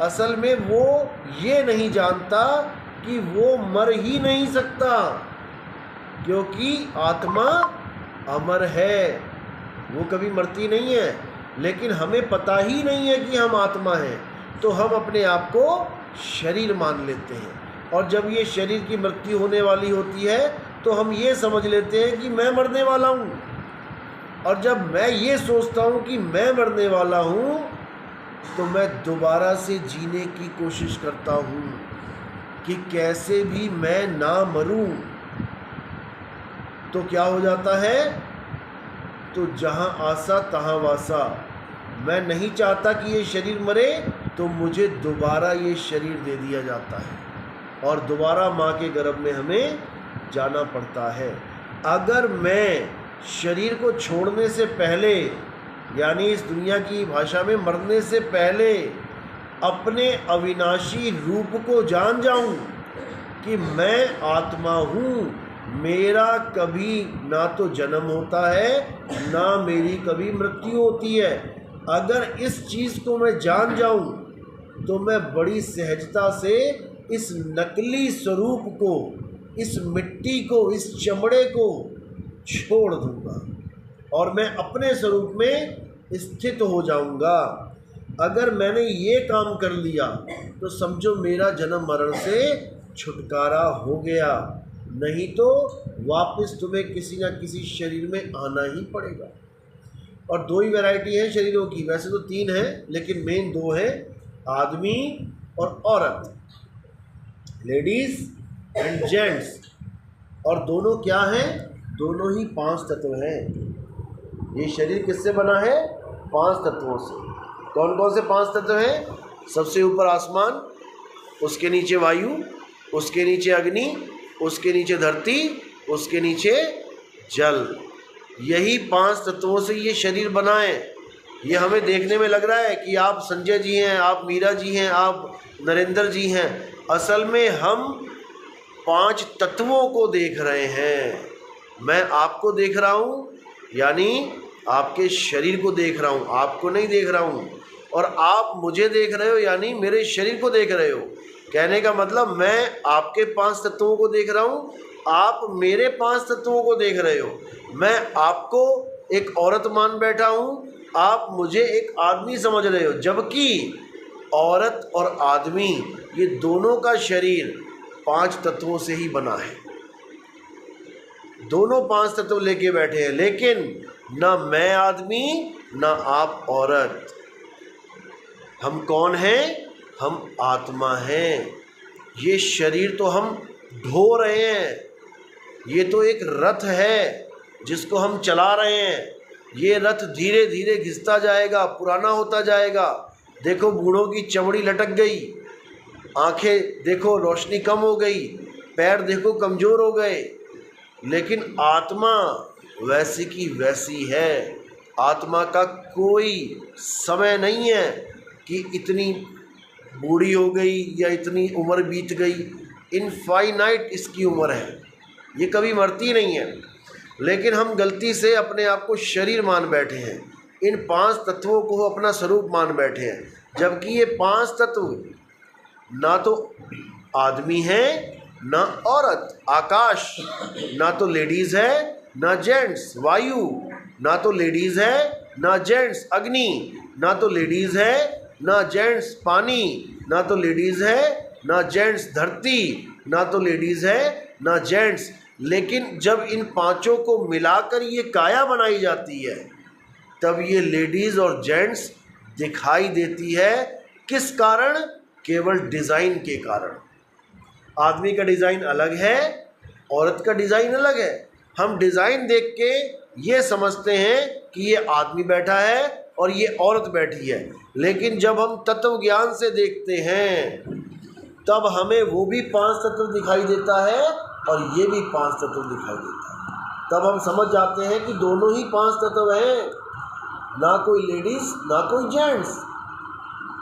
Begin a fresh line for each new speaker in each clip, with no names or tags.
असल में वो ये नहीं जानता कि वो मर ही नहीं सकता, क्योंकि आत्मा अमर है, वो कभी मरती नहीं है। लेकिन हमें पता ही नहीं है कि हम आत्मा हैं, तो हम अपने आप को शरीर मान लेते हैं। और जब ये शरीर की मृत्यु होने वाली होती है तो हम ये समझ लेते हैं कि मैं मरने वाला हूँ। और जब मैं ये सोचता हूँ कि मैं मरने वाला हूँ तो मैं दोबारा से जीने की कोशिश करता हूँ कि कैसे भी मैं ना मरूं। तो क्या हो जाता है, तो जहाँ आसा तहाँ वासा। मैं नहीं चाहता कि ये शरीर मरे, तो मुझे दोबारा ये शरीर दे दिया जाता है और दोबारा माँ के गर्भ में हमें जाना पड़ता है। अगर मैं शरीर को छोड़ने से पहले, यानी इस दुनिया की भाषा में मरने से पहले, अपने अविनाशी रूप को जान जाऊं कि मैं आत्मा हूँ, मेरा कभी ना तो जन्म होता है ना मेरी कभी मृत्यु होती है। अगर इस चीज़ को मैं जान जाऊं तो मैं बड़ी सहजता से इस नकली स्वरूप को, इस मिट्टी को, इस चमड़े को छोड़ दूंगा और मैं अपने स्वरूप में स्थित हो जाऊंगा। अगर मैंने ये काम कर लिया तो समझो मेरा जन्म मरण से छुटकारा हो गया, नहीं तो वापस तुम्हें किसी न किसी शरीर में आना ही पड़ेगा। और दो ही वैरायटी है शरीरों की, वैसे तो तीन है लेकिन मेन दो है, आदमी और औरत, लेडीज एंड जेंट्स। और दोनों क्या हैं? दोनों ही पांच तत्व हैं। ये शरीर किससे बना है? पांच तत्वों से। कौन कौन से पांच तत्व हैं? सबसे ऊपर आसमान, उसके नीचे वायु, उसके नीचे अग्नि, उसके नीचे धरती, उसके नीचे जल। यही पांच तत्वों से ये शरीर बना है। ये हमें देखने में लग रहा है कि आप संजय जी हैं, आप मीरा जी हैं, आप नरेंद्र जी हैं। असल में हम पांच तत्वों को देख रहे हैं। मैं आपको देख रहा हूँ, यानी आपके शरीर को देख रहा हूँ, आपको नहीं देख रहा हूँ। और आप मुझे देख रहे हो, यानी मेरे शरीर को देख रहे हो। कहने का मतलब मैं आपके पांच तत्वों को देख रहा हूँ, आप मेरे पांच तत्वों को देख रहे हो। मैं आपको एक औरत मान बैठा हूँ, आप मुझे एक आदमी समझ रहे हो। जबकि औरत और आदमी ये दोनों का शरीर पांच तत्वों से ही बना है। दोनों पांच तत्व लेके बैठे हैं, लेकिन ना मैं आदमी ना आप औरत। हम कौन हैं? हम आत्मा हैं। ये शरीर तो हम ढो रहे हैं, ये तो एक रथ है जिसको हम चला रहे हैं। ये रथ धीरे धीरे घिसता जाएगा, पुराना होता जाएगा। देखो बूढ़ों की चमड़ी लटक गई, आंखें देखो रोशनी कम हो गई, पैर देखो कमज़ोर हो गए, लेकिन आत्मा वैसी की वैसी है। आत्मा का कोई समय नहीं है कि इतनी बूढ़ी हो गई या इतनी उम्र बीत गई। इनफाइनाइट इसकी उम्र है, ये कभी मरती नहीं है। लेकिन हम गलती से अपने आप को शरीर मान बैठे हैं, इन पांच तत्वों को अपना स्वरूप मान बैठे हैं। जबकि ये पांच तत्व ना तो आदमी है ना औरत, आकाश ना तो लेडीज़ है ना जेंट्स, वायु ना तो लेडीज़ है ना जेंट्स, अग्नि ना तो लेडीज़ है ना जेंट्स, पानी ना तो लेडीज़ है ना जेंट्स, धरती ना तो लेडीज़ है ना जेंट्स। लेकिन जब इन पांचों को मिलाकर ये काया बनाई जाती है तब ये लेडीज़ और जेंट्स दिखाई देती है। किस कारण? केवल डिज़ाइन के कारण। आदमी का डिज़ाइन अलग है, औरत का डिज़ाइन अलग है। हम डिज़ाइन देख के ये समझते हैं कि ये आदमी बैठा है और ये औरत बैठी है, लेकिन जब हम तत्व ज्ञान से देखते हैं तब हमें वो भी पांच तत्व दिखाई देता है और ये भी पांच तत्व दिखाई देता है। तब हम समझ जाते हैं कि दोनों ही पांच तत्व हैं, ना कोई लेडीज़ ना कोई जेंट्स,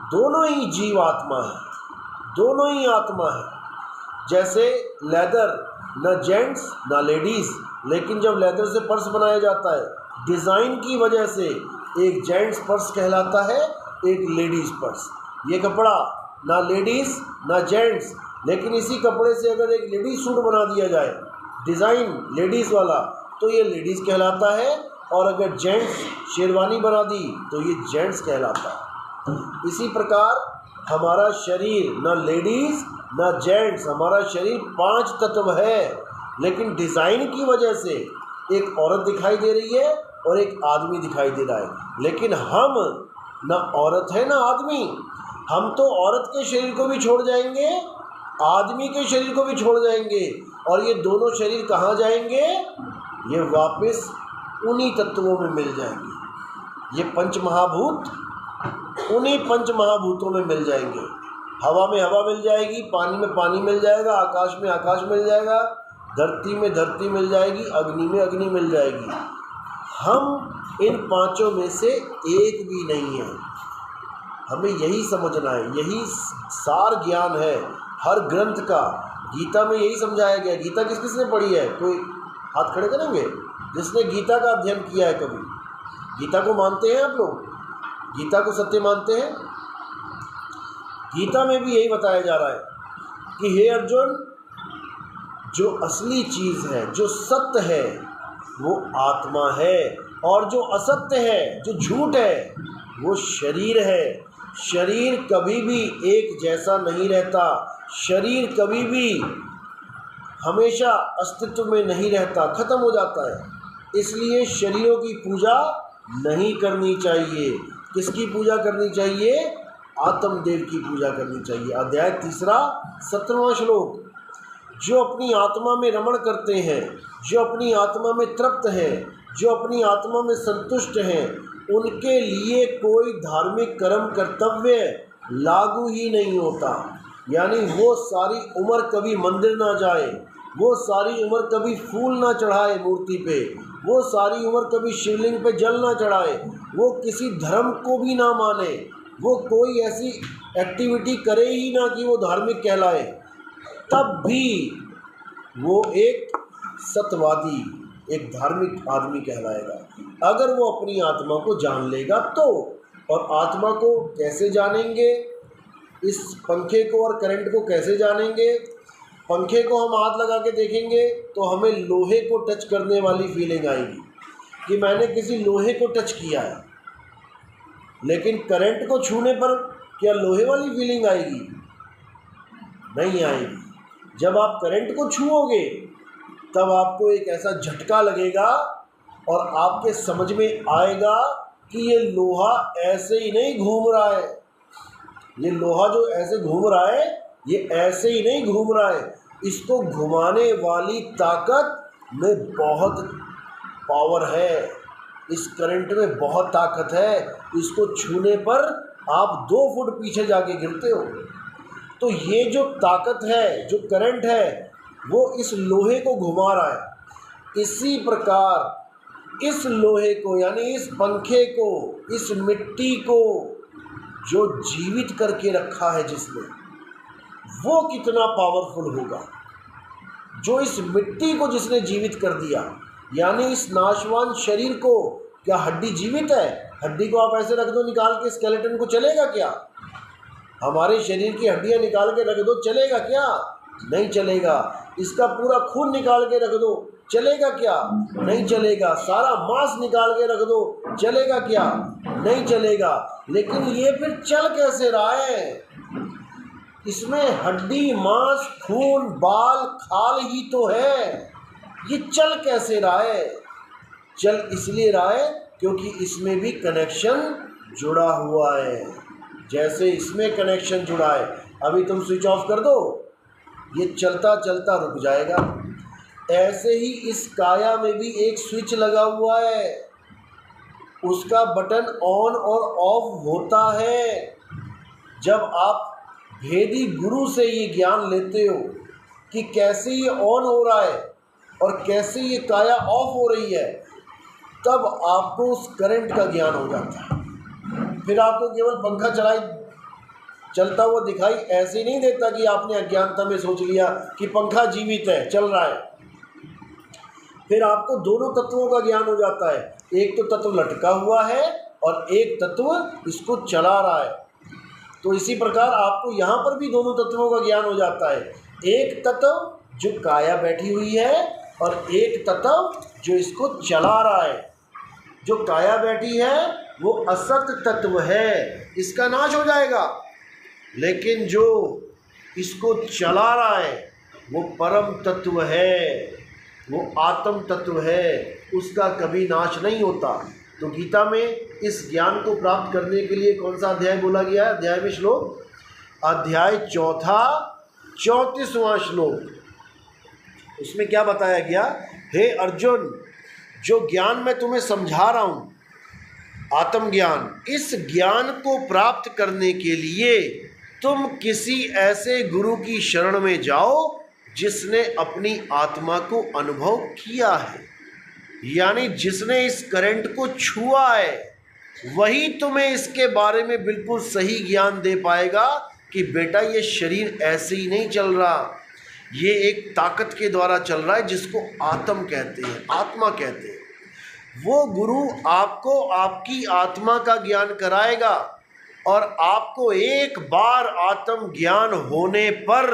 दोनों ही जीव आत्मा है, दोनों ही आत्मा है। जैसे लेदर, ना जेंट्स ना लेडीज़, लेकिन जब लेदर से पर्स बनाया जाता है डिज़ाइन की वजह से एक जेंट्स पर्स कहलाता है, एक लेडीज़ पर्स। ये कपड़ा ना लेडीज़ ना जेंट्स, लेकिन इसी कपड़े से अगर एक लेडीज़ सूट बना दिया जाए, डिज़ाइन लेडीज़ वाला, तो ये लेडीज़ कहलाता है, और अगर जेंट्स शेरवानी बना दी तो ये जेंट्स कहलाता है। इसी प्रकार हमारा शरीर ना लेडीज़ ना जेंट्स, हमारा शरीर 5 तत्व है, लेकिन डिज़ाइन की वजह से एक औरत दिखाई दे रही है और एक आदमी दिखाई दे रहा है, लेकिन हम ना औरत है ना आदमी। हम तो औरत के शरीर को भी छोड़ जाएंगे, आदमी के शरीर को भी छोड़ जाएंगे, और ये दोनों शरीर कहाँ जाएंगे? ये वापस उन्हीं तत्वों में मिल जाएंगे। ये पंच महाभूत उन्हीं पंच महाभूतों में मिल जाएंगे। हवा में हवा मिल जाएगी, पानी में पानी मिल जाएगा, आकाश में आकाश मिल जाएगा, धरती में धरती मिल जाएगी, अग्नि में अग्नि मिल जाएगी। हम इन पांचों में से एक भी नहीं है। हमें यही समझना है, यही सार ज्ञान है हर ग्रंथ का। गीता में यही समझाया गया। गीता किस किस ने पढ़ी है? कोई हाथ खड़े करेंगे जिसने गीता का अध्ययन किया है कभी? गीता को मानते हैं आप लोग? गीता को सत्य मानते हैं? गीता में भी यही बताया जा रहा है कि हे अर्जुन, जो असली चीज़ है, जो सत्य है, वो आत्मा है, और जो असत्य है, जो झूठ है, वो शरीर है। शरीर कभी भी एक जैसा नहीं रहता, शरीर कभी भी हमेशा अस्तित्व में नहीं रहता, खत्म हो जाता है। इसलिए शरीरों की पूजा नहीं करनी चाहिए। किसकी पूजा करनी चाहिए? आत्मदेव की पूजा करनी चाहिए। अध्याय 3 17वां श्लोक। जो अपनी आत्मा में रमण करते हैं, जो अपनी आत्मा में तृप्त हैं, जो अपनी आत्मा में संतुष्ट हैं, उनके लिए कोई धार्मिक कर्म कर्तव्य लागू ही नहीं होता। यानी वो सारी उम्र कभी मंदिर ना जाए, वो सारी उम्र कभी फूल ना चढ़ाए मूर्ति पे, वो सारी उम्र कभी शिवलिंग पे जल ना चढ़ाए, वो किसी धर्म को भी ना माने, वो कोई ऐसी एक्टिविटी करे ही ना कि वो धार्मिक कहलाए, तब भी वो एक सत्यवादी, एक धार्मिक आदमी कहलाएगा, अगर वो अपनी आत्मा को जान लेगा तो। और आत्मा को कैसे जानेंगे? इस पंखे को और करंट को कैसे जानेंगे? पंखे को हम हाथ लगा के देखेंगे तो हमें लोहे को टच करने वाली फीलिंग आएगी कि मैंने किसी लोहे को टच किया है, लेकिन करंट को छूने पर क्या लोहे वाली फीलिंग आएगी? नहीं आएगी। जब आप करंट को छूओगे तब आपको एक ऐसा झटका लगेगा और आपके समझ में आएगा कि ये लोहा ऐसे ही नहीं घूम रहा है, ये लोहा जो ऐसे घूम रहा है, ये ऐसे ही नहीं घूम रहा है, इसको घुमाने वाली ताकत में बहुत पावर है, इस करंट में बहुत ताकत है, इसको छूने पर आप 2 फुट पीछे जाके गिरते हो। तो ये जो ताकत है, जो करंट है, वो इस लोहे को घुमा रहा है। इसी प्रकार इस लोहे को, यानी इस पंखे को, इस मिट्टी को जो जीवित करके रखा है जिसने, वो कितना पावरफुल होगा। जो इस मिट्टी को जिसने जीवित कर दिया, यानी इस नाशवान शरीर को, क्या हड्डी जीवित है? हड्डी को आप ऐसे रख दो निकाल के, स्केलेटन को, चलेगा क्या? हमारे शरीर की हड्डियां निकाल के रख दो, चलेगा क्या? नहीं चलेगा। इसका पूरा खून निकाल के रख दो, चलेगा क्या? नहीं चलेगा। सारा मांस निकाल के रख दो, चलेगा क्या? नहीं चलेगा। लेकिन ये फिर चल कैसे रहा है? इसमें हड्डी, मांस, खून, बाल, खाल ही तो है। ये चल कैसे रहा है? चल इसलिए रहा है क्योंकि इसमें भी कनेक्शन जुड़ा हुआ है। जैसे इसमें कनेक्शन जुड़ा है, अभी तुम स्विच ऑफ कर दो, ये चलता चलता रुक जाएगा। ऐसे ही इस काया में भी एक स्विच लगा हुआ है, उसका बटन ऑन और ऑफ होता है। जब आप भेदी गुरु से ये ज्ञान लेते हो कि कैसे ये ऑन हो रहा है और कैसे ये काया ऑफ हो रही है, तब आपको उस करंट का ज्ञान हो जाता है। फिर आपको केवल पंखा चलता हुआ दिखाई ऐसे नहीं देता कि आपने अज्ञानता में सोच लिया कि पंखा जीवित है, चल रहा है। फिर आपको दोनों तत्वों का ज्ञान हो जाता है, एक तो तत्व लटका हुआ है और एक तत्व इसको चला रहा है। तो इसी प्रकार आपको यहाँ पर भी दोनों तत्वों का ज्ञान हो जाता है। एक तत्व जो काया बैठी हुई है और एक तत्व जो इसको चला रहा है। जो काया बैठी है वो असत तत्व है, इसका नाश हो जाएगा, लेकिन जो इसको चला रहा है वो परम तत्व है, वो आत्म तत्व है, उसका कभी नाश नहीं होता। तो गीता में इस ज्ञान को प्राप्त करने के लिए कौन सा अध्याय बोला गया है? अध्याय में श्लोक, अध्याय 4 34वां श्लोक, उसमें क्या बताया गया? हे अर्जुन, जो ज्ञान मैं तुम्हें समझा रहा हूँ, आत्मज्ञान, इस ज्ञान को प्राप्त करने के लिए तुम किसी ऐसे गुरु की शरण में जाओ जिसने अपनी आत्मा को अनुभव किया है, यानी जिसने इस करंट को छुआ है, वही तुम्हें इसके बारे में बिल्कुल सही ज्ञान दे पाएगा कि बेटा ये शरीर ऐसे ही नहीं चल रहा, ये एक ताकत के द्वारा चल रहा है जिसको आत्म कहते हैं, आत्मा कहते हैं। वो गुरु आपको आपकी आत्मा का ज्ञान कराएगा और आपको एक बार आत्म ज्ञान होने पर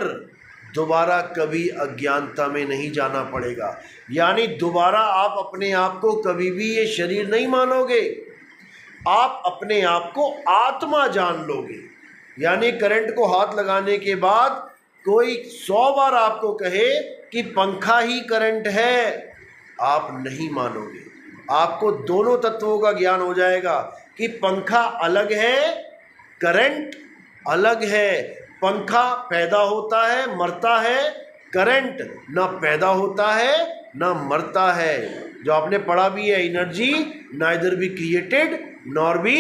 दोबारा कभी अज्ञानता में नहीं जाना पड़ेगा, यानी दोबारा आप अपने आप को कभी भी ये शरीर नहीं मानोगे, आप अपने आप को आत्मा जान लोगे। यानी करंट को हाथ लगाने के बाद कोई 100 बार आपको कहे कि पंखा ही करंट है, आप नहीं मानोगे। आपको दोनों तत्वों का ज्ञान हो जाएगा कि पंखा अलग है, करंट अलग है। पंखा पैदा होता है, मरता है, करंट ना पैदा होता है ना मरता है। जो आपने पढ़ा भी है, energy neither be created nor be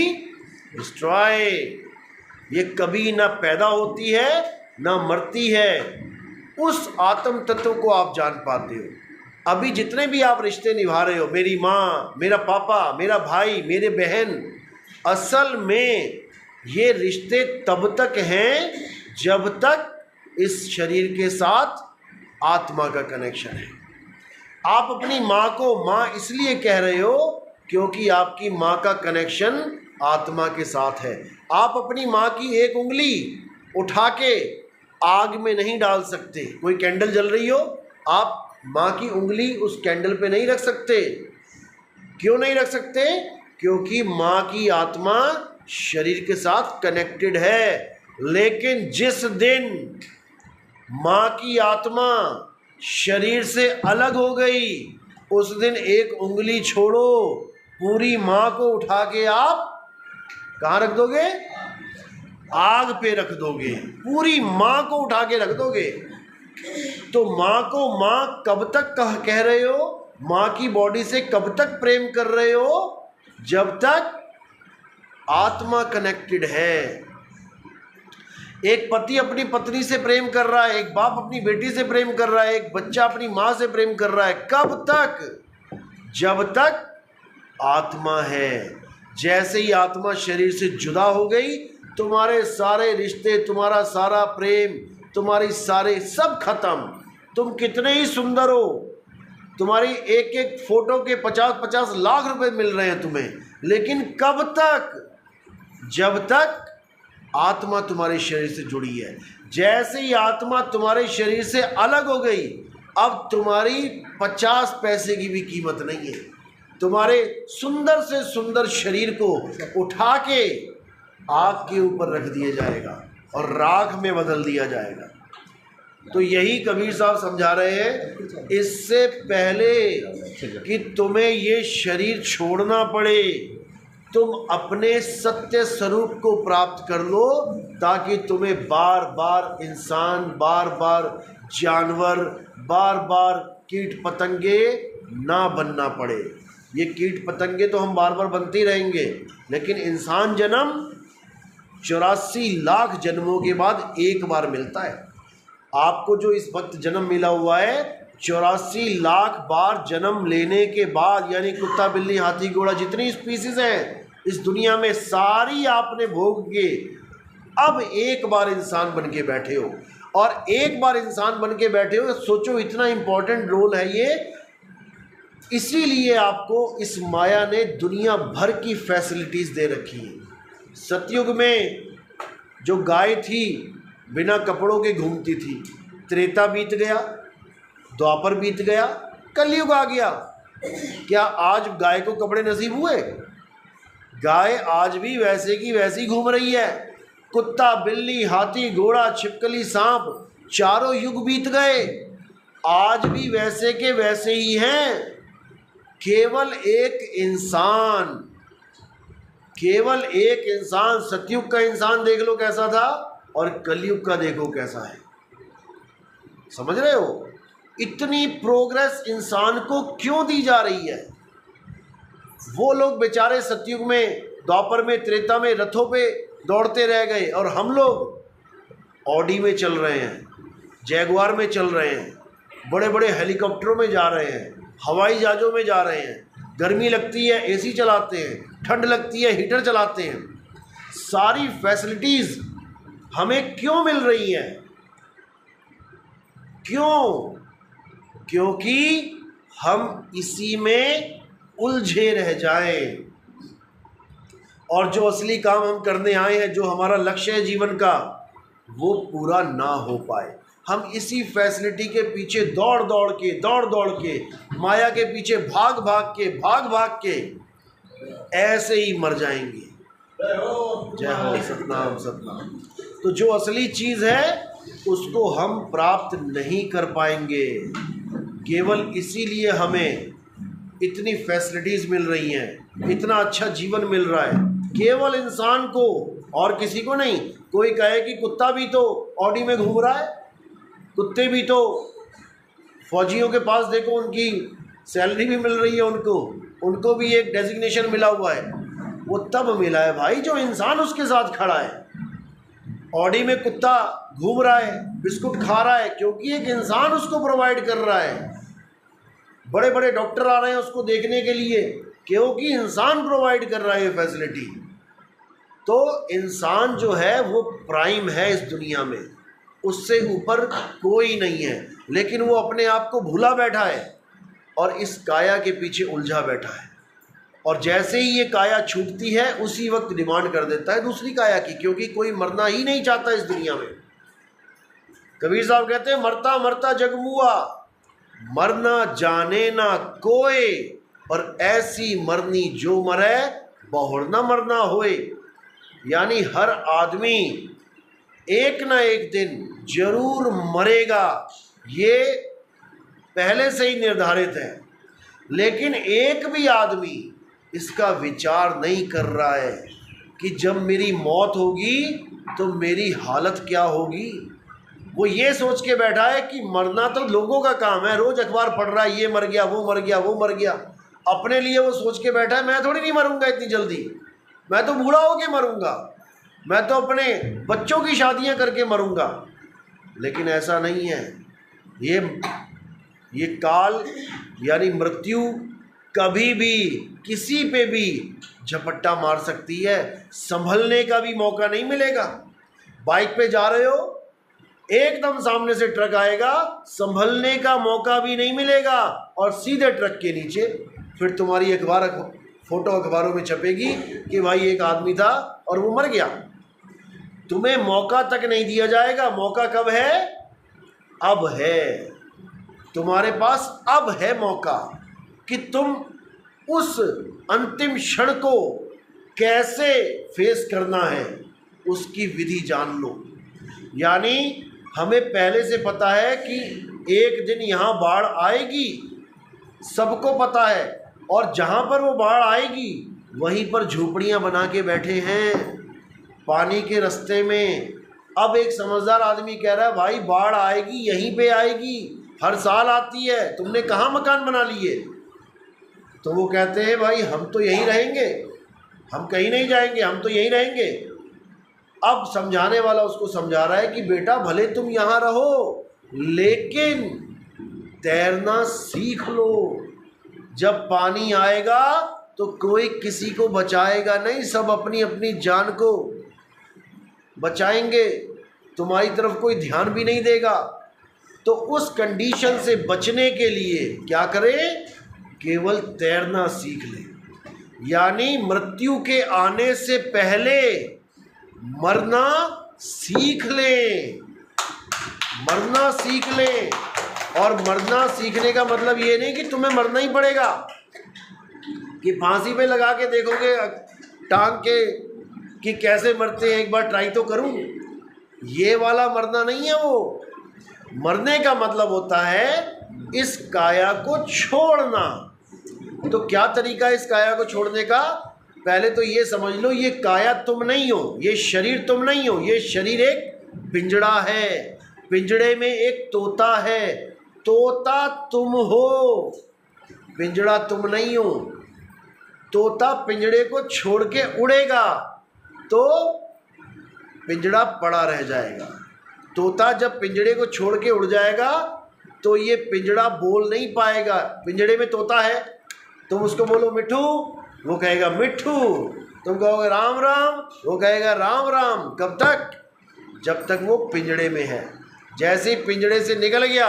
destroy, ये कभी ना पैदा होती है ना मरती है। उस आत्म तत्व को आप जान पाते हो। अभी जितने भी आप रिश्ते निभा रहे हो, मेरी माँ, मेरा पापा, मेरा भाई, मेरे बहन, असल में ये रिश्ते तब तक हैं जब तक इस शरीर के साथ आत्मा का कनेक्शन है। आप अपनी माँ को माँ इसलिए कह रहे हो क्योंकि आपकी माँ का कनेक्शन आत्मा के साथ है। आप अपनी माँ की एक उंगली उठा के आग में नहीं डाल सकते। कोई कैंडल जल रही हो, आप माँ की उंगली उस कैंडल पे नहीं रख सकते। क्यों नहीं रख सकते? क्योंकि माँ की आत्मा शरीर के साथ कनेक्टेड है। लेकिन जिस दिन माँ की आत्मा शरीर से अलग हो गई, उस दिन एक उंगली छोड़ो, पूरी माँ को उठा के आप कहाँ रख दोगे? आग पे रख दोगे। पूरी माँ को उठा के रख दोगे। तो माँ को माँ कब तक कह रहे हो? माँ की बॉडी से कब तक प्रेम कर रहे हो? जब तक आत्मा कनेक्टेड है। एक पति अपनी पत्नी से प्रेम कर रहा है, एक बाप अपनी बेटी से प्रेम कर रहा है, एक बच्चा अपनी माँ से प्रेम कर रहा है। कब तक? जब तक आत्मा है। जैसे ही आत्मा शरीर से जुदा हो गई, तुम्हारे सारे रिश्ते, तुम्हारा सारा प्रेम, तुम्हारी सारे सब खत्म। तुम कितने ही सुंदर हो, तुम्हारी एक एक फोटो के 50-50 लाख रुपए मिल रहे हैं तुम्हें, लेकिन कब तक? जब तक आत्मा तुम्हारे शरीर से जुड़ी है। जैसे ही आत्मा तुम्हारे शरीर से अलग हो गई, अब तुम्हारी 50 पैसे की भी कीमत नहीं है। तुम्हारे सुंदर से सुंदर शरीर को उठा के आग के ऊपर रख दिया जाएगा और राख में बदल दिया जाएगा। तो यही कबीर साहब समझा रहे हैं, इससे पहले कि तुम्हें ये शरीर छोड़ना पड़े, तुम अपने सत्य स्वरूप को प्राप्त कर लो, ताकि तुम्हें बार बार इंसान, बार बार जानवर, बार बार कीट पतंगे ना बनना पड़े। ये कीट पतंगे तो हम बार बार बनते रहेंगे, लेकिन इंसान जन्म 84 लाख जन्मों के बाद एक बार मिलता है। आपको जो इस वक्त जन्म मिला हुआ है, 84 लाख बार जन्म लेने के बाद, यानी कुत्ता, बिल्ली, हाथी, घोड़ा, जितनी स्पीसीज हैं इस दुनिया में, सारी आपने भोग के अब एक बार इंसान बन के बैठे हो। और एक बार इंसान बन के बैठे हो, सोचो इतना इम्पोर्टेंट रोल है ये। इसीलिए आपको इस माया ने दुनिया भर की फैसिलिटीज़ दे रखी है। सतयुग में जो गाय थी बिना कपड़ों के घूमती थी। त्रेता बीत गया, द्वापर बीत गया, कलयुग आ गया। क्या आज गाय को कपड़े नसीब हुए? गाय आज भी वैसे की वैसी घूम रही है। कुत्ता, बिल्ली, हाथी, घोड़ा, छिपकली, सांप, चारों युग बीत गए, आज भी वैसे के वैसे ही हैं। केवल एक इंसान, सतयुग का इंसान देख लो कैसा था, और कलयुग का देखो कैसा है। समझ रहे हो? इतनी प्रोग्रेस इंसान को क्यों दी जा रही है? वो लोग बेचारे सतयुग में, द्वापर में, त्रेता में रथों पे दौड़ते रह गए, और हम लोग ऑडी में चल रहे हैं, जैगुआर में चल रहे हैं, बड़े बड़े हेलीकॉप्टरों में जा रहे हैं, हवाई जहाज़ों में जा रहे हैं। गर्मी लगती है एसी चलाते हैं, ठंड लगती है हीटर चलाते हैं। सारी फैसिलिटीज़ हमें क्यों मिल रही हैं? क्यों? क्योंकि हम इसी में उलझे रह जाएं, और जो असली काम हम करने आए हैं, जो हमारा लक्ष्य है जीवन का, वो पूरा ना हो पाए। हम इसी फैसिलिटी के पीछे दौड़ दौड़ के, माया के पीछे भाग भाग के ऐसे ही मर जाएंगे। जय हो, सतनाम सतनाम। तो जो असली चीज़ है उसको हम प्राप्त नहीं कर पाएंगे। केवल इसीलिए हमें इतनी फैसिलिटीज़ मिल रही हैं, इतना अच्छा जीवन मिल रहा है, केवल इंसान को और किसी को नहीं। कोई कहे कि कुत्ता भी तो ऑडी में घूम रहा है, कुत्ते भी तो, फौजियों के पास देखो उनकी सैलरी भी मिल रही है, उनको भी एक डेजिग्नेशन मिला हुआ है। वो तब मिला है भाई जो इंसान उसके साथ खड़ा है। ऑडी में कुत्ता घूम रहा है, बिस्कुट खा रहा है, क्योंकि एक इंसान उसको प्रोवाइड कर रहा है। बड़े बड़े डॉक्टर आ रहे हैं उसको देखने के लिए, क्योंकि इंसान प्रोवाइड कर रहा है ये फैसिलिटी। तो इंसान जो है वो प्राइम है इस दुनिया में, उससे ऊपर कोई नहीं है। लेकिन वो अपने आप को भूला बैठा है और इस काया के पीछे उलझा बैठा है। और जैसे ही ये काया छूटती है उसी वक्त डिमांड कर देता है दूसरी काया की, क्योंकि कोई मरना ही नहीं चाहता इस दुनिया में। कबीर साहब कहते हैं, मरता मरता जग मुआ, मरना जाने ना कोई, और ऐसी मरनी जो मरे बहुर न मरना होए। यानी हर आदमी एक ना एक दिन जरूर मरेगा, ये पहले से ही निर्धारित है। लेकिन एक भी आदमी इसका विचार नहीं कर रहा है कि जब मेरी मौत होगी तो मेरी हालत क्या होगी। वो ये सोच के बैठा है कि मरना तो लोगों का काम है, रोज अखबार पढ़ रहा है, ये मर गया, वो मर गया, वो मर गया। अपने लिए वो सोच के बैठा है, मैं थोड़ी नहीं मरूंगा इतनी जल्दी, मैं तो बूढ़ा होके मरूंगा, मैं तो अपने बच्चों की शादियां करके मरूंगा। लेकिन ऐसा नहीं है। ये काल यानी मृत्यु कभी भी किसी पे भी झपट्टा मार सकती है, संभलने का भी मौका नहीं मिलेगा। बाइक पे जा रहे हो, एकदम सामने से ट्रक आएगा, संभलने का मौका भी नहीं मिलेगा, और सीधे ट्रक के नीचे फिर तुम्हारी फोटो अखबारों में छपेगी कि भाई एक आदमी था और वो मर गया। तुम्हें मौका तक नहीं दिया जाएगा। मौका कब है? अब है। तुम्हारे पास अब है मौका कि तुम उस अंतिम क्षण को कैसे फेस करना है, उसकी विधि जान लो। यानी हमें पहले से पता है कि एक दिन यहाँ बाढ़ आएगी, सबको पता है, और जहाँ पर वो बाढ़ आएगी वहीं पर झोपड़ियाँ बना के बैठे हैं पानी के रास्ते में। अब एक समझदार आदमी कह रहा है भाई बाढ़ आएगी, यहीं पे आएगी, हर साल आती है, तुमने कहाँ मकान बना लिए? तो वो कहते हैं भाई हम तो यहीं रहेंगे, हम कहीं नहीं जाएंगे, हम तो यहीं रहेंगे। अब समझाने वाला उसको समझा रहा है कि बेटा भले तुम यहाँ रहो, लेकिन तैरना सीख लो। जब पानी आएगा तो कोई किसी को बचाएगा नहीं, सब अपनी अपनी जान को बचाएंगे, तुम्हारी तरफ कोई ध्यान भी नहीं देगा। तो उस कंडीशन से बचने के लिए क्या करें? केवल तैरना सीख लें। यानी मृत्यु के आने से पहले मरना सीख लें, मरना सीख लें। और मरना सीखने का मतलब ये नहीं कि तुम्हें मरना ही पड़ेगा, कि फांसी पे लगा के देखोगे टांग के कि कैसे मरते हैं, एक बार ट्राई तो करूं। ये वाला मरना नहीं है वो। मरने का मतलब होता है इस काया को छोड़ना। तो क्या तरीका है इस काया को छोड़ने का? पहले तो ये समझ लो, ये काया तुम नहीं हो, ये शरीर तुम नहीं हो। ये शरीर एक पिंजड़ा है, पिंजड़े में एक तोता है। तोता तुम हो, पिंजड़ा तुम नहीं हो। तोता पिंजड़े को छोड़ के उड़ेगा तो पिंजड़ा पड़ा रह जाएगा। तोता जब पिंजड़े को छोड़ के उड़ जाएगा तो ये पिंजड़ा बोल नहीं पाएगा। पिंजड़े में तोता है, तुम उसको बोलो मिठू, वो कहेगा मिठू। तुम कहोगे राम राम, वो कहेगा राम राम। कब तक? जब तक वो पिंजड़े में है। जैसे ही पिंजड़े से निकल गया,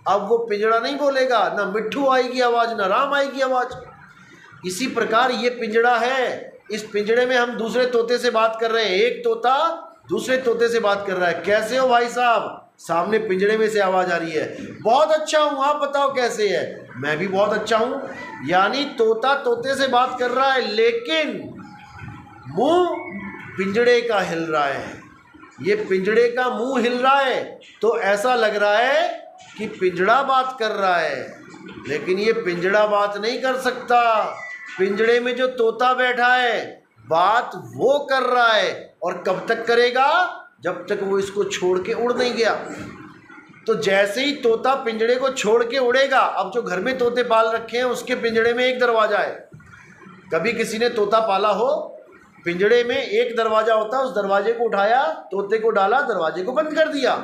अब वो पिंजड़ा नहीं बोलेगा, ना मिठू आएगी आवाज़, ना राम आएगी आवाज़। इसी प्रकार ये पिंजड़ा है, इस पिंजड़े में हम दूसरे तोते से बात कर रहे हैं। एक तोता दूसरे तोते से बात कर रहा है, कैसे हो भाई साहब? सामने पिंजड़े में से आवाज़ आ रही है, बहुत अच्छा हूँ, आप बताओ कैसे है? मैं भी बहुत अच्छा हूँ। यानी तोता तोते से बात कर रहा है, लेकिन मुंह पिंजड़े का हिल रहा है। ये पिंजड़े का मुंह हिल रहा है तो ऐसा लग रहा है कि पिंजड़ा बात कर रहा है, लेकिन ये पिंजड़ा बात नहीं कर सकता। पिंजड़े में जो तोता बैठा है बात वो कर रहा है, और कब तक करेगा? जब तक वो इसको छोड़ के उड़ नहीं गया। तो जैसे ही तोता पिंजड़े को छोड़ के उड़ेगा, अब जो घर में तोते पाल रखे हैं उसके पिंजड़े में एक दरवाज़ा है। कभी किसी ने तोता पाला हो, पिंजड़े में एक दरवाज़ा होता है, उस दरवाजे को उठाया, तोते को डाला, दरवाजे को बंद कर दिया।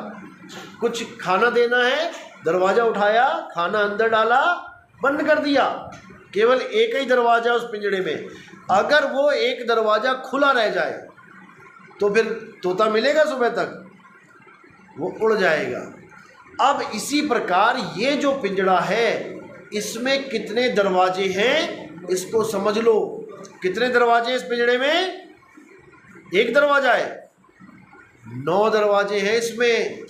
कुछ खाना देना है, दरवाज़ा उठाया, खाना अंदर डाला, बंद कर दिया। केवल एक ही दरवाज़ा उस पिंजड़े में। अगर वो एक दरवाज़ा खुला रह जाए तो फिर तोता मिलेगा सुबह तक? वो उड़ जाएगा। अब इसी प्रकार ये जो पिंजड़ा है इसमें कितने दरवाजे हैं इसको समझ लो। कितने दरवाजे इस पिंजड़े में? एक दरवाजा है, 9 दरवाजे हैं इसमें।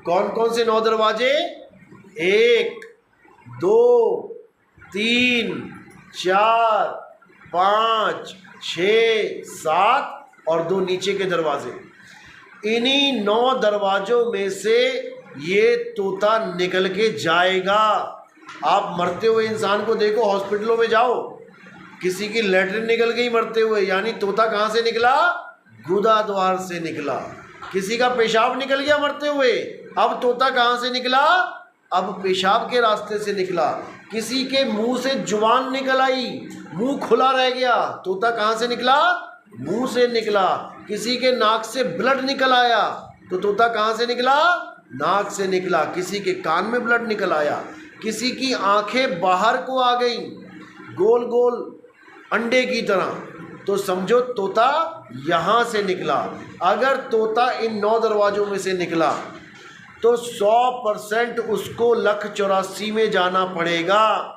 कौन कौन से 9 दरवाजे? 1 2 3 4 5 6 7 और 2 नीचे के दरवाजे। इन्हीं 9 दरवाजों में से ये तोता निकल के जाएगा। आप मरते हुए इंसान को देखो, हॉस्पिटलों में जाओ, किसी की लैट्रिन निकल गई मरते हुए, यानी तोता कहाँ से निकला? गुदा द्वार से निकला। किसी का पेशाब निकल गया मरते हुए, अब तोता कहाँ से निकला? अब पेशाब के रास्ते से निकला। किसी के मुंह से जुबान निकल आई, मुंह खुला रह गया, तोता कहाँ से निकला? मुंह से निकला। किसी के नाक से ब्लड निकल आया तो तोता कहाँ से निकला? नाक से निकला। किसी के कान में ब्लड निकल आया, किसी की आंखें बाहर को आ गई गोल गोल अंडे की तरह, तो समझो तोता यहाँ से निकला। अगर तोता इन 9 दरवाजों में से निकला तो 100% उसको 1,84 में जाना पड़ेगा।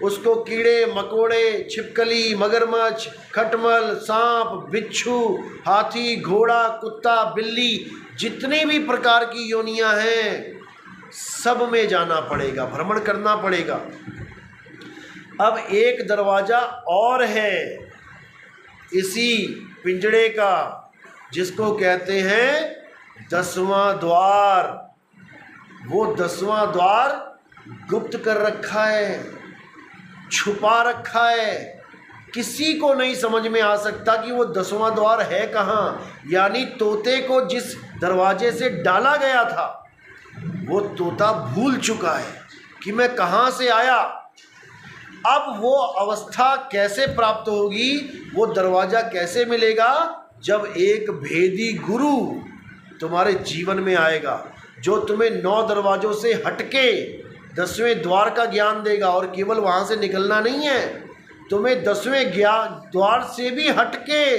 उसको कीड़े मकोड़े, छिपकली, मगरमच्छ, खटमल, सांप, बिच्छू, हाथी, घोड़ा, कुत्ता, बिल्ली, जितने भी प्रकार की योनियां हैं सब में जाना पड़ेगा, भ्रमण करना पड़ेगा। अब एक दरवाज़ा और है इसी पिंजड़े का, जिसको कहते हैं 10वां द्वार। वो 10वां द्वार गुप्त कर रखा है, छुपा रखा है। किसी को नहीं समझ में आ सकता कि वो 10वां द्वार है कहाँ। यानी तोते को जिस दरवाजे से डाला गया था वो तोता भूल चुका है कि मैं कहाँ से आया। अब वो अवस्था कैसे प्राप्त होगी, वो दरवाज़ा कैसे मिलेगा? जब एक भेदी गुरु तुम्हारे जीवन में आएगा जो तुम्हें 9 दरवाज़ों से हटके 10वें द्वार का ज्ञान देगा। और केवल वहाँ से निकलना नहीं है, तुम्हें 10वें द्वार से भी हटके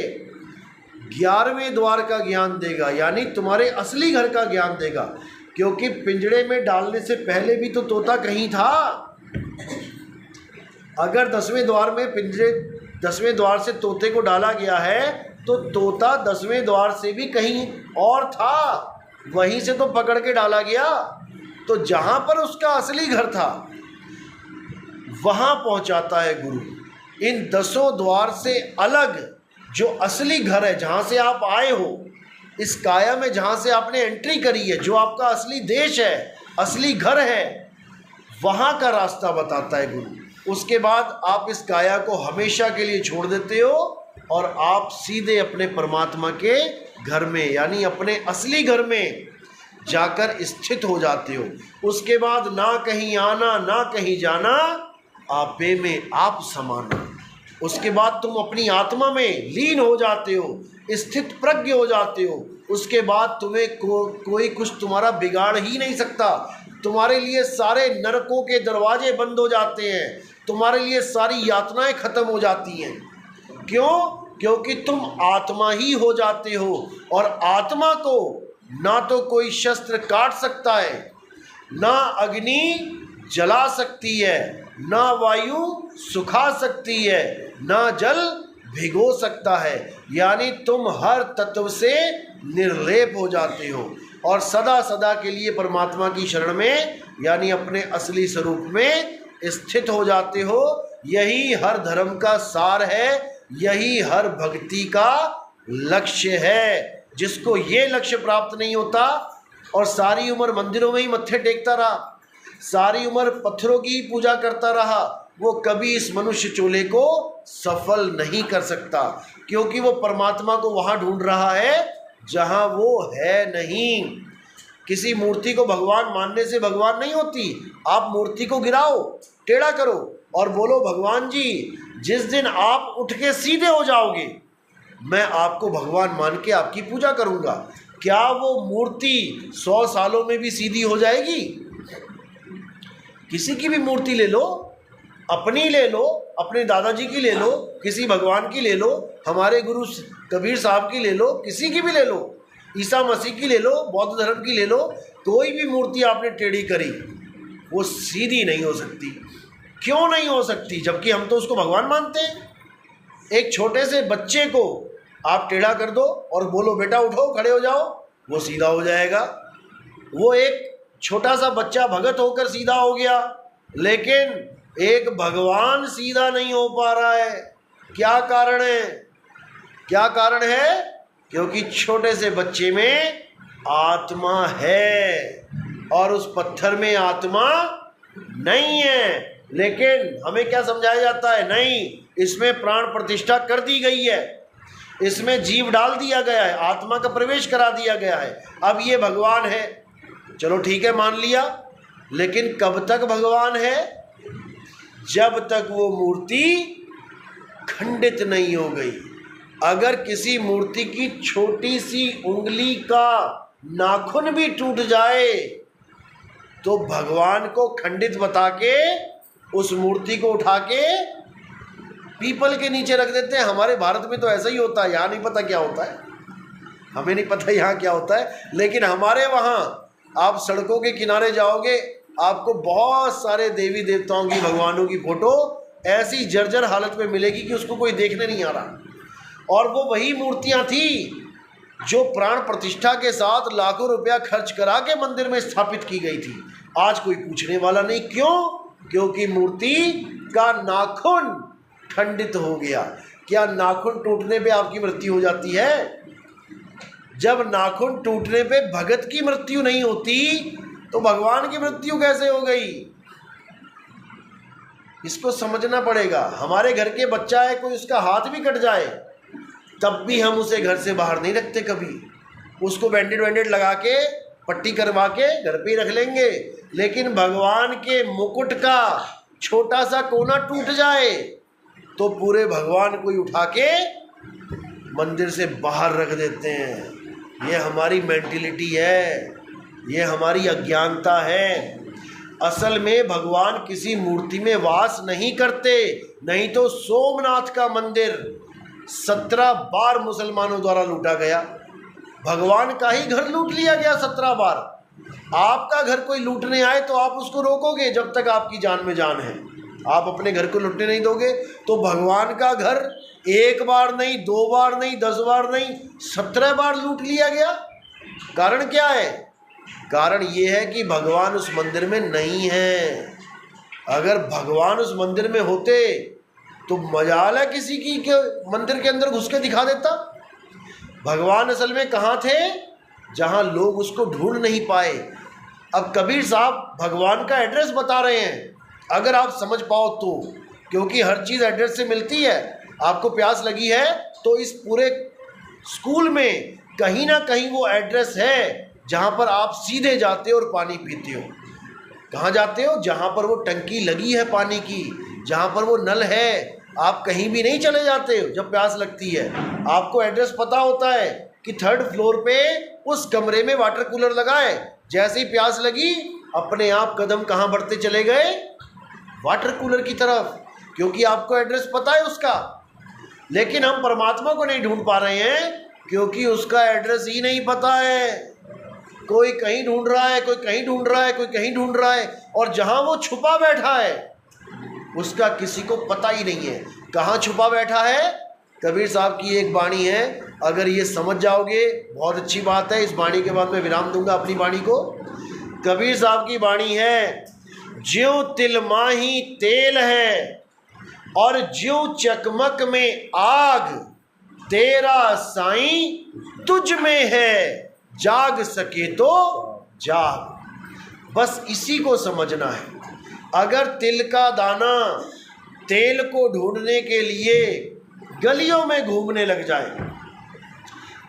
11वें द्वार का ज्ञान देगा, यानी तुम्हारे असली घर का ज्ञान देगा। क्योंकि पिंजड़े में डालने से पहले भी तो तोता कहीं था। अगर 10वें द्वार में 10वें द्वार से तोते को डाला गया है तो तोता 10वें द्वार से भी कहीं और था, वहीं से तो पकड़ के डाला गया। तो जहाँ पर उसका असली घर था वहाँ पहुँचाता है गुरु। इन 10 द्वार से अलग जो असली घर है, जहाँ से आप आए हो, इस काया में जहाँ से आपने एंट्री करी है, जो आपका असली देश है, असली घर है, वहाँ का रास्ता बताता है गुरु। उसके बाद आप इस काया को हमेशा के लिए छोड़ देते हो और आप सीधे अपने परमात्मा के घर में, यानी अपने असली घर में जाकर स्थित हो जाते हो। उसके बाद ना कहीं आना ना कहीं जाना, आपे में आप समाना। उसके बाद तुम अपनी आत्मा में लीन हो जाते हो, स्थित प्रज्ञ हो जाते हो। उसके बाद तुम्हें कोई कुछ तुम्हारा बिगाड़ ही नहीं सकता। तुम्हारे लिए सारे नरकों के दरवाजे बंद हो जाते हैं, तुम्हारे लिए सारी यातनाएं खत्म हो जाती हैं। क्यों? क्योंकि तुम आत्मा ही हो जाते हो, और आत्मा को ना तो कोई शस्त्र काट सकता है, ना अग्नि जला सकती है, ना वायु सुखा सकती है, ना जल भिगो सकता है। यानी तुम हर तत्व से निर्लेप हो जाते हो और सदा सदा के लिए परमात्मा की शरण में, यानी अपने असली स्वरूप में स्थित हो जाते हो। यही हर धर्म का सार है, यही हर भक्ति का लक्ष्य है। जिसको ये लक्ष्य प्राप्त नहीं होता और सारी उम्र मंदिरों में ही मत्थे टेकता रहा, सारी उम्र पत्थरों की पूजा करता रहा, वो कभी इस मनुष्य चोले को सफल नहीं कर सकता, क्योंकि वो परमात्मा को वहाँ ढूंढ रहा है जहाँ वो है नहीं। किसी मूर्ति को भगवान मानने से भगवान नहीं होती। आप मूर्ति को गिराओ, टेढ़ा करो और बोलो, भगवान जी जिस दिन आप उठ के सीधे हो जाओगे, मैं आपको भगवान मान के आपकी पूजा करूँगा। क्या वो मूर्ति 100 सालों में भी सीधी हो जाएगी? किसी की भी मूर्ति ले लो, अपनी ले लो, अपने दादाजी की ले लो, किसी भगवान की ले लो, हमारे गुरु कबीर साहब की ले लो, किसी की भी ले लो, ईसा मसीह की ले लो, बौद्ध धर्म की ले लो, कोई भी मूर्ति आपने टेढ़ी करी वो सीधी नहीं हो सकती। क्यों नहीं हो सकती? जबकि हम तो उसको भगवान मानते हैं। एक छोटे से बच्चे को आप टेढ़ा कर दो और बोलो बेटा उठो, खड़े हो जाओ, वो सीधा हो जाएगा। वो एक छोटा सा बच्चा भगत होकर सीधा हो गया, लेकिन एक भगवान सीधा नहीं हो पा रहा है। क्या कारण है? क्या कारण है? क्योंकि छोटे से बच्चे में आत्मा है और उस पत्थर में आत्मा नहीं है। लेकिन हमें क्या समझाया जाता है? नहीं, इसमें प्राण प्रतिष्ठा कर दी गई है, इसमें जीव डाल दिया गया है, आत्मा का प्रवेश करा दिया गया है, अब ये भगवान है। चलो ठीक है, मान लिया, लेकिन कब तक भगवान है? जब तक वो मूर्ति खंडित नहीं हो गई। अगर किसी मूर्ति की छोटी सी उंगली का नाखून भी टूट जाए तो भगवान को खंडित बता के उस मूर्ति को उठा के पीपल के नीचे रख देते हैं। हमारे भारत में तो ऐसा ही होता है, यहाँ नहीं पता क्या होता है, हमें नहीं पता यहाँ क्या होता है, लेकिन हमारे वहाँ आप सड़कों के किनारे जाओगे, आपको बहुत सारे देवी देवताओं की, भगवानों की फोटो ऐसी जर्जर हालत में मिलेगी कि उसको कोई देखने नहीं आ रहा। और वो वही मूर्तियाँ थी जो प्राण प्रतिष्ठा के साथ लाखों रुपया खर्च करा के मंदिर में स्थापित की गई थी। आज कोई पूछने वाला नहीं। क्यों? क्योंकि मूर्ति का नाखून खंडित हो गया। क्या नाखून टूटने पे आपकी मृत्यु हो जाती है? जब नाखून टूटने पे भगत की मृत्यु नहीं होती तो भगवान की मृत्यु कैसे हो गई? इसको समझना पड़ेगा। हमारे घर के बच्चा है, कोई उसका हाथ भी कट जाए तब भी हम उसे घर से बाहर नहीं रखते कभी। उसको बैंडेड वैंडेड लगा के, पट्टी करवा के घर पे ही रख लेंगे। लेकिन भगवान के मुकुट का छोटा सा कोना टूट जाए तो पूरे भगवान को ही उठा के मंदिर से बाहर रख देते हैं। ये हमारी मेंटिलिटी है, ये हमारी अज्ञानता है। असल में भगवान किसी मूर्ति में वास नहीं करते, नहीं तो सोमनाथ का मंदिर 17 बार मुसलमानों द्वारा लूटा गया। भगवान का ही घर लूट लिया गया 17 बार। आपका घर कोई लूटने आए तो आप उसको रोकोगे जब तक आपकी जान में जान है। आप अपने घर को लुटने नहीं दोगे तो भगवान का घर एक बार नहीं, 2 बार नहीं, 10 बार नहीं, 17 बार लूट लिया गया। कारण क्या है? कारण ये है कि भगवान उस मंदिर में नहीं है। अगर भगवान उस मंदिर में होते तो मजाल है किसी की के मंदिर के अंदर घुस के दिखा देता। भगवान असल में कहाँ थे? जहाँ लोग उसको ढूंढ नहीं पाए। अब कबीर साहब भगवान का एड्रेस बता रहे हैं, अगर आप समझ पाओ तो, क्योंकि हर चीज़ एड्रेस से मिलती है। आपको प्यास लगी है तो इस पूरे स्कूल में कहीं ना कहीं वो एड्रेस है जहाँ पर आप सीधे जाते हो और पानी पीते हो। कहाँ जाते हो? जहाँ पर वो टंकी लगी है पानी की, जहाँ पर वो नल है। आप कहीं भी नहीं चले जाते हो जब प्यास लगती है। आपको एड्रेस पता होता है कि 3rd फ्लोर पे उस कमरे में वाटर कूलर लगा है। जैसे ही प्यास लगी अपने आप कदम कहाँ बढ़ते चले गए? वाटर कूलर की तरफ, क्योंकि आपको एड्रेस पता है उसका। लेकिन हम परमात्मा को नहीं ढूंढ पा रहे हैं क्योंकि उसका एड्रेस ही नहीं पता है। कोई कहीं ढूंढ रहा है, कोई कहीं ढूंढ रहा है, कोई कहीं ढूंढ रहा है, और जहाँ वो छुपा बैठा है उसका किसी को पता ही नहीं है। कहाँ छुपा बैठा है? कबीर साहब की एक वाणी है, अगर ये समझ जाओगे बहुत अच्छी बात है। इस वाणी के बाद मैं विराम दूंगा अपनी वाणी को। कबीर साहब की वाणी है, ज्यों तिल माही तेल है और ज्यों चकमक में आग, तेरा साईं तुझ में है, जाग सके तो जाग। बस इसी को समझना है। अगर तिल का दाना तेल को ढूंढने के लिए गलियों में घूमने लग जाए,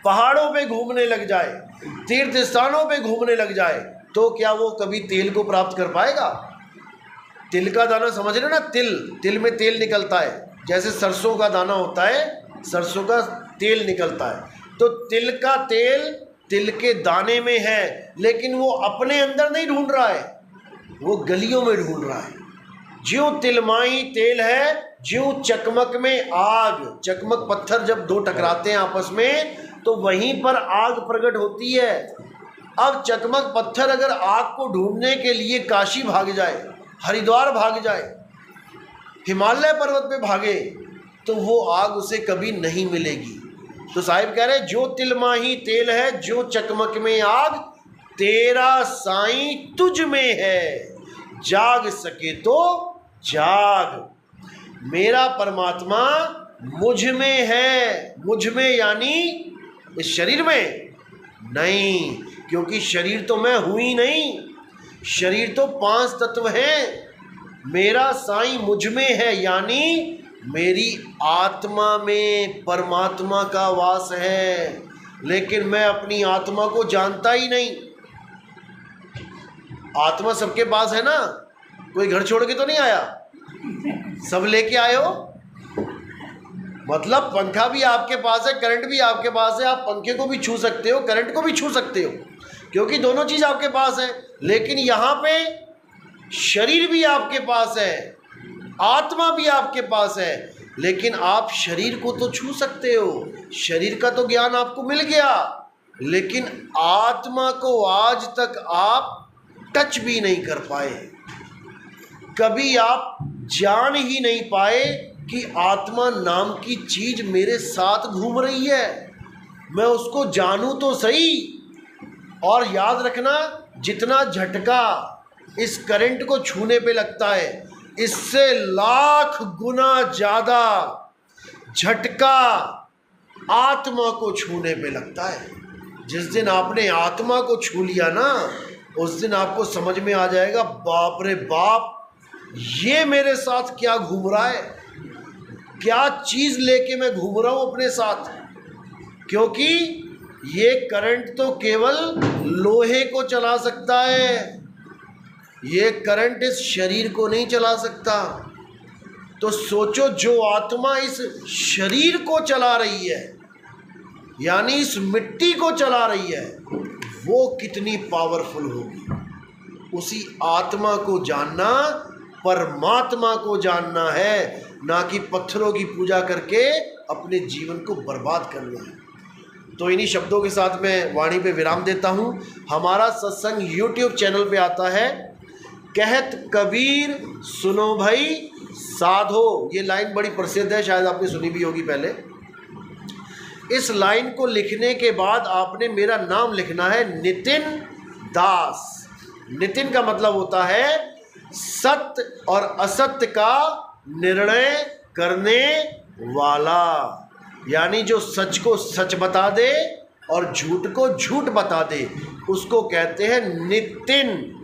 पहाड़ों पे घूमने लग जाए, तीर्थ स्थानों पे घूमने लग जाए, तो क्या वो कभी तेल को प्राप्त कर पाएगा? तिल का दाना समझ रहे ना? तिल में तेल निकलता है। जैसे सरसों का दाना होता है, सरसों का तेल निकलता है। तो तिल का तेल तिल के दाने में है, लेकिन वो अपने अंदर नहीं ढूंढ रहा है, वो गलियों में ढूंढ रहा है। ज्यों तिलमाही तेल है, ज्यों चकमक में आग। चकमक पत्थर जब 2 टकराते हैं आपस में तो वहीं पर आग प्रकट होती है। अब चकमक पत्थर अगर आग को ढूंढने के लिए काशी भाग जाए, हरिद्वार भाग जाए, हिमालय पर्वत पे भागे, तो वो आग उसे कभी नहीं मिलेगी। तो साहिब कह रहे जो तिलमाही तेल है, जो चकमक में आग, तेरा साईं तुझ में है, जाग सके तो जाग। मेरा परमात्मा मुझ में है। मुझ में यानी इस शरीर में नहीं, क्योंकि शरीर तो मैं हूँ ही नहीं। शरीर तो 5 तत्व हैं। मेरा साईं मुझ में है यानी मेरी आत्मा में परमात्मा का वास है। लेकिन मैं अपनी आत्मा को जानता ही नहीं। आत्मा सबके पास है ना, कोई घर छोड़ के तो नहीं आया, सब लेके आए हो। मतलब पंखा भी आपके पास है, करंट भी आपके पास है। आप पंखे को भी छू सकते हो, करंट को भी छू सकते हो, क्योंकि दोनों चीज़ आपके पास है। लेकिन यहाँ पे शरीर भी आपके पास है, आत्मा भी आपके पास है, लेकिन आप शरीर को तो छू सकते हो, शरीर का तो ज्ञान आपको मिल गया, लेकिन आत्मा को आज तक आप टच भी नहीं कर पाए। कभी आप जान ही नहीं पाए कि आत्मा नाम की चीज मेरे साथ घूम रही है। मैं उसको जानूं तो सही। और याद रखना, जितना झटका इस करंट को छूने पे लगता है, इससे लाख गुना ज़्यादा झटका आत्मा को छूने पे लगता है। जिस दिन आपने आत्मा को छू लिया ना, उस दिन आपको समझ में आ जाएगा, बाप रे बाप, ये मेरे साथ क्या घूम रहा है, क्या चीज़ लेके मैं घूम रहा हूँ अपने साथ। क्योंकि ये करंट तो केवल लोहे को चला सकता है, ये करंट इस शरीर को नहीं चला सकता। तो सोचो, जो आत्मा इस शरीर को चला रही है, यानी इस मिट्टी को चला रही है, वो कितनी पावरफुल होगी। उसी आत्मा को जानना परमात्मा को जानना है, ना कि पत्थरों की पूजा करके अपने जीवन को बर्बाद करना है। तो इन्हीं शब्दों के साथ मैं वाणी पे विराम देता हूँ। हमारा सत्संग YouTube चैनल पे आता है, कहत कबीर सुनो भाई साधो। ये लाइन बड़ी प्रसिद्ध है, शायद आपने सुनी भी होगी पहले। इस लाइन को लिखने के बाद आपने मेरा नाम लिखना है नितिन दास। नितिन का मतलब होता है सत्य और असत्य का निर्णय करने वाला, यानी जो सच को सच बता दे और झूठ को झूठ बता दे, उसको कहते हैं नितिन।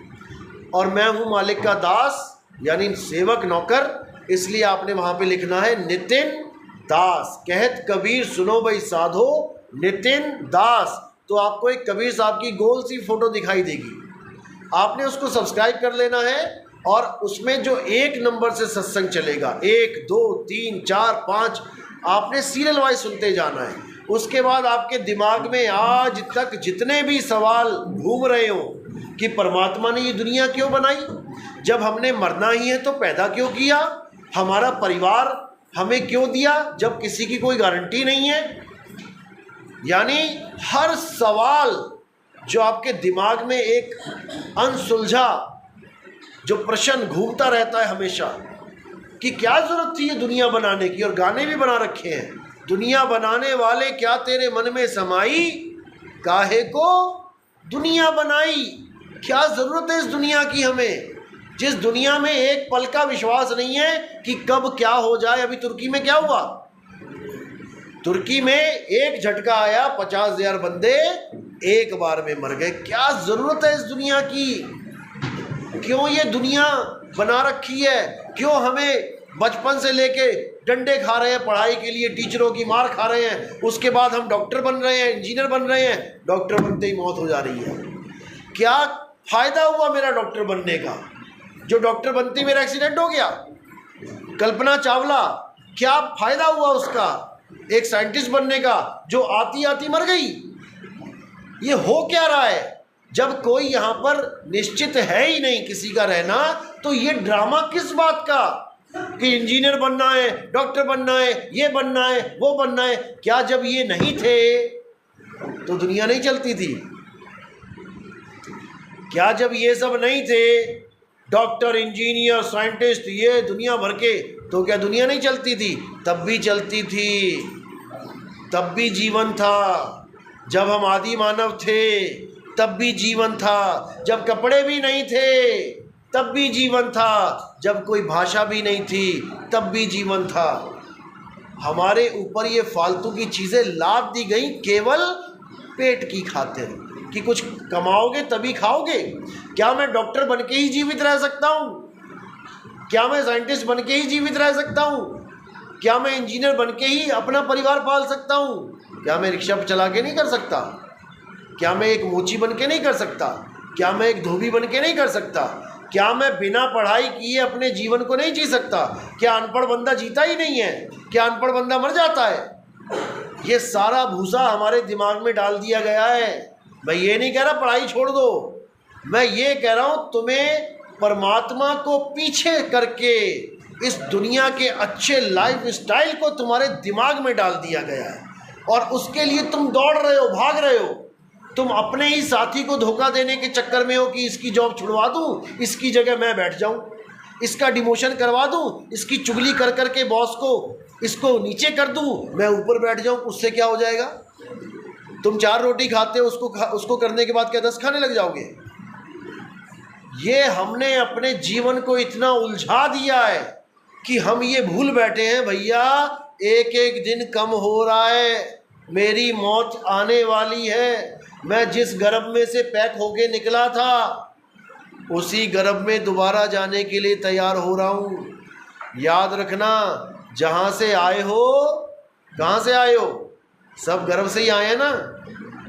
और मैं हूँ मालिक का दास, यानी सेवक नौकर, इसलिए आपने वहाँ पे लिखना है नितिन दास। कहत कबीर सुनो भाई साधो नितिन दास। तो आपको एक कबीर साहब की गोल सी फोटो दिखाई देगी, आपने उसको सब्सक्राइब कर लेना है और उसमें जो 1 नंबर से सत्संग चलेगा, 1 2 3 4 5, आपने सीरियल वाइज सुनते जाना है। उसके बाद आपके दिमाग में आज तक जितने भी सवाल घूम रहे हो कि परमात्मा ने ये दुनिया क्यों बनाई, जब हमने मरना ही है तो पैदा क्यों किया, हमारा परिवार हमें क्यों दिया जब किसी की कोई गारंटी नहीं है, यानी हर सवाल जो आपके दिमाग में एक अनसुलझा जो प्रश्न घूमता रहता है हमेशा कि क्या ज़रूरत थी ये दुनिया बनाने की, और गाने भी बना रखे हैं, दुनिया बनाने वाले क्या तेरे मन में समाई, काहे को दुनिया बनाई। क्या ज़रूरत है इस दुनिया की हमें, जिस दुनिया में एक पल का विश्वास नहीं है कि कब क्या हो जाए। अभी तुर्की में क्या हुआ, तुर्की में एक झटका आया, 50,000 बंदे एक बार में मर गए। क्या ज़रूरत है इस दुनिया की, क्यों ये दुनिया बना रखी है, क्यों हमें बचपन से लेके डंडे खा रहे हैं पढ़ाई के लिए, टीचरों की मार खा रहे हैं, उसके बाद हम डॉक्टर बन रहे हैं, इंजीनियर बन रहे हैं, डॉक्टर बनते ही मौत हो जा रही है। क्या फ़ायदा हुआ मेरा डॉक्टर बनने का, जो डॉक्टर बनते ही मेरा एक्सीडेंट हो गया। कल्पना चावला, क्या फ़ायदा हुआ उसका एक साइंटिस्ट बनने का, जो आती आती मर गई। ये हो क्या रहा है, जब कोई यहाँ पर निश्चित है ही नहीं किसी का रहना, तो ये ड्रामा किस बात का कि इंजीनियर बनना है, डॉक्टर बनना है, ये बनना है, वो बनना है। क्या जब ये नहीं थे तो दुनिया नहीं चलती थी? क्या जब ये सब नहीं थे, डॉक्टर इंजीनियर साइंटिस्ट ये दुनिया भर के, तो क्या दुनिया नहीं चलती थी? तब भी चलती थी, तब भी जीवन था। जब हम आदि मानव थे तब भी जीवन था, जब कपड़े भी नहीं थे तब भी जीवन था, जब कोई भाषा भी नहीं थी तब भी जीवन था। हमारे ऊपर ये फालतू की चीज़ें लाद दी गई केवल पेट की खातिर कि कुछ कमाओगे तभी खाओगे। क्या मैं डॉक्टर बन के ही जीवित रह सकता हूँ? क्या मैं साइंटिस्ट बन के ही जीवित रह सकता हूँ? क्या मैं इंजीनियर बन के ही अपना परिवार पाल सकता हूँ? क्या मैं रिक्शा चला के नहीं कर सकता? क्या मैं एक मोची बन के नहीं कर सकता? क्या मैं एक धोबी बन के नहीं कर सकता? क्या मैं बिना पढ़ाई किए अपने जीवन को नहीं जी सकता? क्या अनपढ़ बंदा जीता ही नहीं है? क्या अनपढ़ बंदा मर जाता है? ये सारा भूसा हमारे दिमाग में डाल दिया गया है। मैं ये नहीं कह रहा पढ़ाई छोड़ दो, मैं ये कह रहा हूँ तुम्हें परमात्मा को पीछे करके इस दुनिया के अच्छे लाइफ स्टाइल को तुम्हारे दिमाग में डाल दिया गया है, और उसके लिए तुम दौड़ रहे हो, भाग रहे हो। तुम अपने ही साथी को धोखा देने के चक्कर में हो कि इसकी जॉब छुड़वा दूं, इसकी जगह मैं बैठ जाऊं, इसका डिमोशन करवा दूं, इसकी चुगली कर कर के बॉस को इसको नीचे कर दूं, मैं ऊपर बैठ जाऊं। उससे क्या हो जाएगा? तुम 4 रोटी खाते हो, उसको करने के बाद क्या 10 खाने लग जाओगे? ये हमने अपने जीवन को इतना उलझा दिया है कि हम ये भूल बैठे हैं भैया एक एक दिन कम हो रहा है, मेरी मौत आने वाली है। मैं जिस गर्भ में से पैक होके निकला था उसी गर्भ में दोबारा जाने के लिए तैयार हो रहा हूँ। याद रखना, जहाँ से आए हो, कहाँ से आए हो? सब गर्भ से ही आए हैं ना,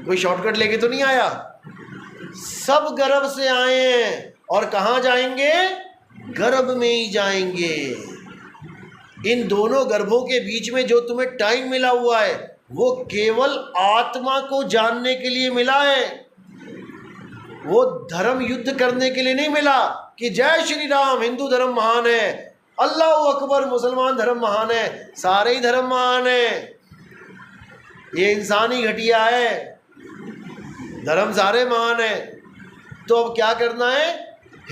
कोई शॉर्टकट लेके तो नहीं आया। सब गर्भ से आए हैं और कहाँ जाएंगे? गर्भ में ही जाएंगे। इन दोनों गर्भों के बीच में जो तुम्हें टाइम मिला हुआ है वो केवल आत्मा को जानने के लिए मिला है, वो धर्म युद्ध करने के लिए नहीं मिला कि जय श्री राम हिंदू धर्म महान है, अल्लाह अकबर मुसलमान धर्म महान है। सारे ही धर्म महान है, ये इंसानी घटिया है, धर्म सारे महान है। तो अब क्या करना है?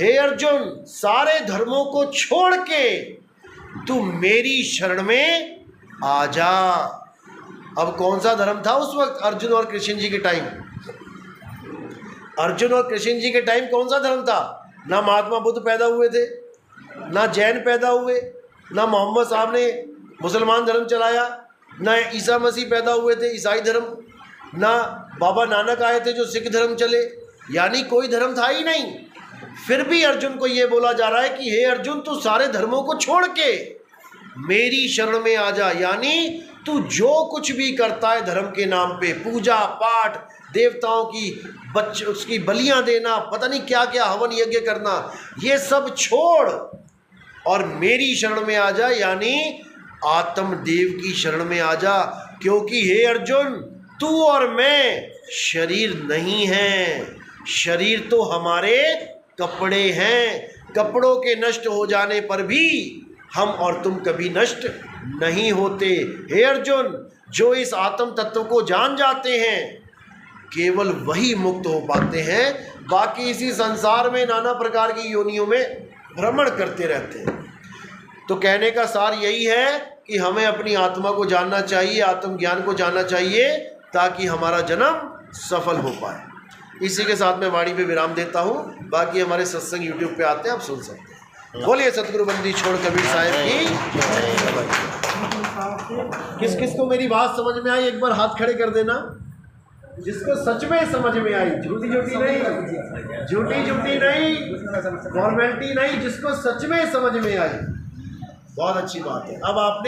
हे अर्जुन, सारे धर्मों को छोड़ के तू मेरी शरण में आ जा। अब कौन सा धर्म था उस वक्त अर्जुन और कृष्ण जी के टाइम? अर्जुन और कृष्ण जी के टाइम कौन सा धर्म था? ना महात्मा बुद्ध पैदा हुए थे, ना जैन पैदा हुए, ना मोहम्मद साहब ने मुसलमान धर्म चलाया, ना ईसा मसीह पैदा हुए थे ईसाई धर्म, ना बाबा नानक आए थे जो सिख धर्म चले, यानी कोई धर्म था ही नहीं। फिर भी अर्जुन को ये बोला जा रहा है कि हे अर्जुन, तू सारे धर्मों को छोड़ के मेरी शरण में आ जा, यानी तू जो कुछ भी करता है धर्म के नाम पे, पूजा पाठ, देवताओं की उसकी बलियां देना, पता नहीं क्या क्या हवन यज्ञ करना, ये सब छोड़ और मेरी शरण में आ जा, यानी आत्मदेव की शरण में आ जा। क्योंकि हे अर्जुन, तू और मैं शरीर नहीं है, शरीर तो हमारे कपड़े हैं। कपड़ों के नष्ट हो जाने पर भी हम और तुम कभी नष्ट नहीं होते। हे अर्जुन, जो इस आत्म तत्व को जान जाते हैं केवल वही मुक्त हो पाते हैं, बाकी इसी संसार में नाना प्रकार की योनियों में भ्रमण करते रहते हैं। तो कहने का सार यही है कि हमें अपनी आत्मा को जानना चाहिए, आत्मज्ञान को जानना चाहिए, ताकि हमारा जन्म सफल हो पाए। इसी के साथ मैं वाणी पे विराम देता हूँ। बाकी हमारे सत्संग यूट्यूब पे आते हैं, आप सुन सकते हैं। बोलिए सतगुरु बंदी छोड़ कबीर साहब की। किस किस को मेरी बात समझ में आई एक बार हाथ खड़े कर देना, जिसको सच में समझ में आई, झूठी झूठी नहीं, झूठी झूठी नहीं, फॉर्मेलिटी नहीं, जिसको सच में समझ में आई। बहुत अच्छी बात है। अब आपने